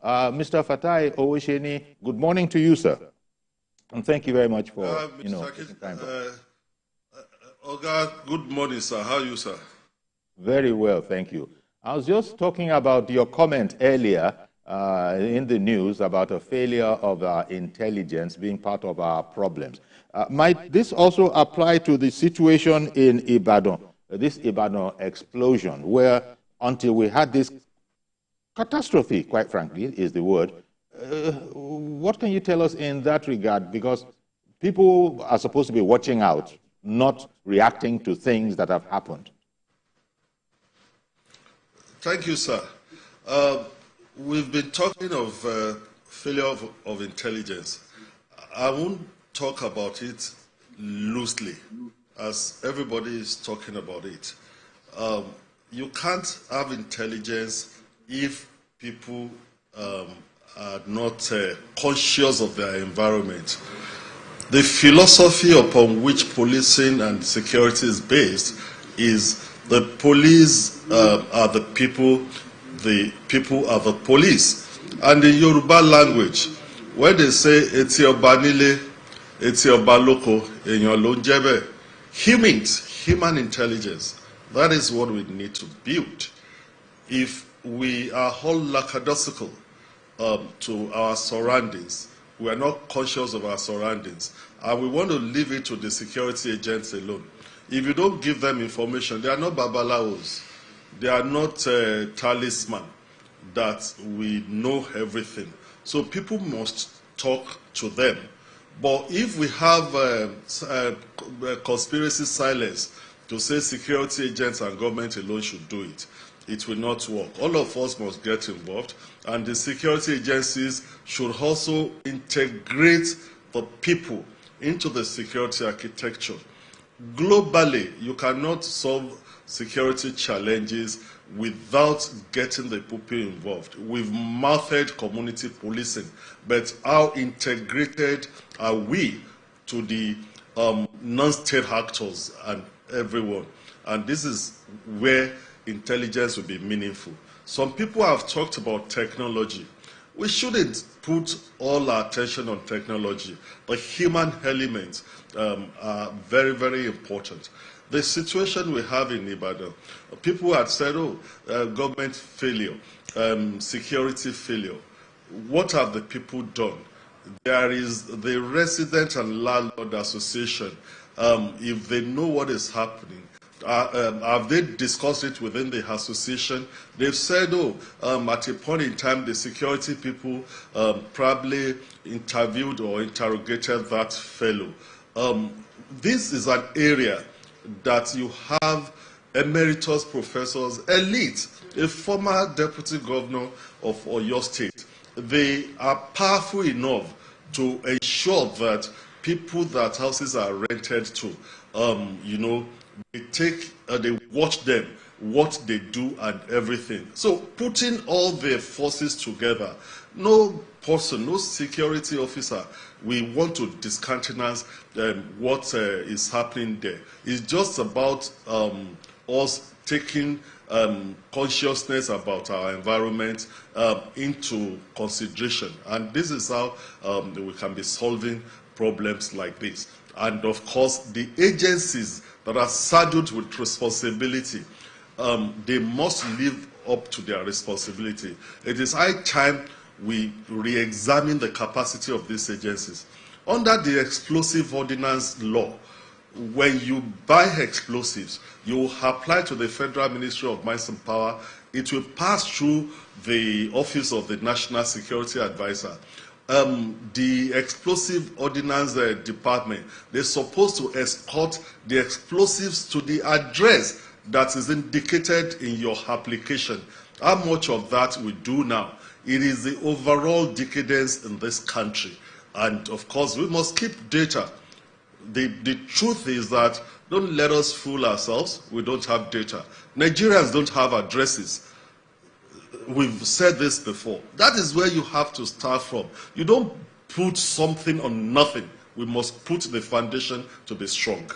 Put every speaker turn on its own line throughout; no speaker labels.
Mr. Fatai Owoseni, good morning to you, sir. And thank you very much for, taking time.
Oga, good morning, sir. How are you, sir?
Very well, thank you. I was just talking about your comment earlier in the news about a failure of our intelligence being part of our problems. Might this also apply to the situation in Ibadan, this Ibadan explosion, where until we had this catastrophe, quite frankly, is the word. What can you tell us in that regard? Because people are supposed to be watching out, not reacting to things that have happened.
Thank you, sir. We've been talking of failure of intelligence. I won't talk about it loosely, as everybody is talking about it. You can't have intelligence if people are not conscious of their environment. The philosophy upon which policing and security is based is the police are the people are the police. And in Yoruba language, when they say Eti Oba Nile, Eti Oba Loko, Eyan lo njebe, human intelligence, that is what we need to build. If we are all lackadaisical to our surroundings, we are not conscious of our surroundings, and we want to leave it to the security agents alone. If you don't give them information, they are not babalawos, they are not talisman that we know everything. So people must talk to them. But if we have conspiracy silence to say security agents and government alone should do it, it will not work. All of us must get involved, and the security agencies should also integrate the people into the security architecture. Globally, you cannot solve security challenges without getting the people involved. We've mouthed community policing, but how integrated are we to the non-state actors and everyone? And this is where intelligence will be meaningful. Some people have talked about technology. We shouldn't put all our attention on technology. The human elements are very, very important. The situation we have in Ibadan, people had said, government failure, security failure. What have the people done? There is the Resident and Landlords Association. If they know what is happening, have they discussed it within the association? They've said, at a point in time, the security people probably interviewed or interrogated that fellow. This is an area that you have emeritus professors, elite, a former deputy governor of Oyo State. They are powerful enough to ensure that people that houses are rented to, they watch them, what they do and everything. So putting all their forces together, no person, no security officer, we want to discountenance what is happening there. It's just about us taking consciousness about our environment into consideration. And this is how we can be solving problems like this. And of course, the agencies that are saddled with responsibility, they must live up to their responsibility. It is high time we re-examine the capacity of these agencies. Under the explosive ordinance law, when you buy explosives, you apply to the Federal Ministry of Mines and Power. It will pass through the Office of the National Security Advisor. The Explosive Ordnance Department, they're supposed to escort the explosives to the address that is indicated in your application. How much of that we do now? It is the overall decadence in this country. And of course, we must keep data. The truth is that don't let us fool ourselves. We don't have data. Nigerians don't have addresses. We've said this before. That is where you have to start from. You don't put something on nothing. We must put the foundation to be strong.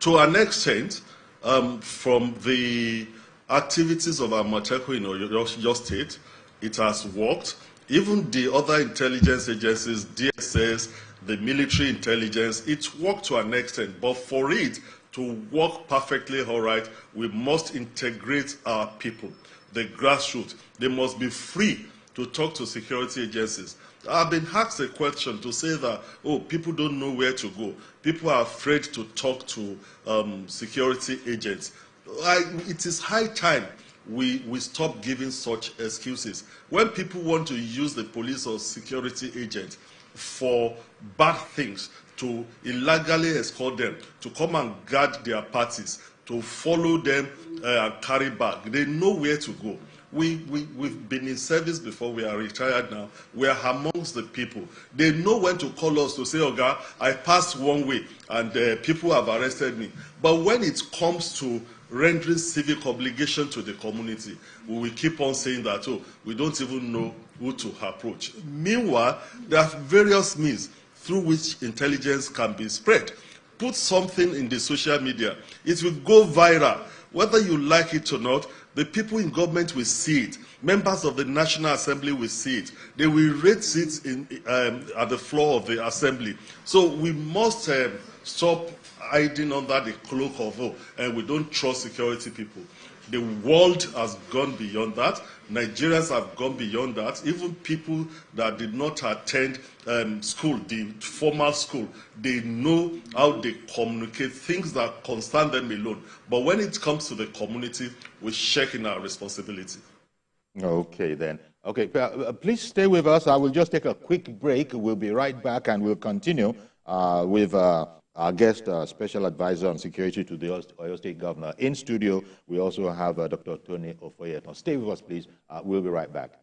To an extent, from the activities of Amotekun in your state, it has worked. Even the other intelligence agencies, DSS, the military intelligence, it's worked to an extent. But for it to work perfectly all right, we must integrate our people, the grassroots. They must be free to talk to security agencies. I've been asked a question to say that, oh, people don't know where to go. People are afraid to talk to security agents. It is high time we stop giving such excuses. When people want to use the police or security agent for bad things, to illegally escort them, to come and guard their parties, to follow them and carry back, they know where to go. We've been in service before, we are retired now. We are amongst the people. They know when to call us to say, "Oga, I passed one way and people have arrested me." But when it comes to rendering civic obligation to the community, we will keep on saying that, oh, we don't even know who to approach. Meanwhile, there are various means through which intelligence can be spread. Put something in the social media, it will go viral. Whether you like it or not, the people in government will see it. Members of the National Assembly will see it. They will rate seats at the floor of the Assembly. So we must stop hiding under the cloak of, oh, and we don't trust security people. The world has gone beyond that. Nigerians have gone beyond that. Even people that did not attend school, the formal school, they know how they communicate things that concern them alone. But when it comes to the community, we're shaking our responsibility.
Okay, then. Okay, please stay with us. I will just take a quick break. We'll be right back, and we'll continue with our guest, Special Advisor on Security to the Oyo State Governor. In studio, we also have Dr. Tony Ofoye. Stay with us, please. We'll be right back.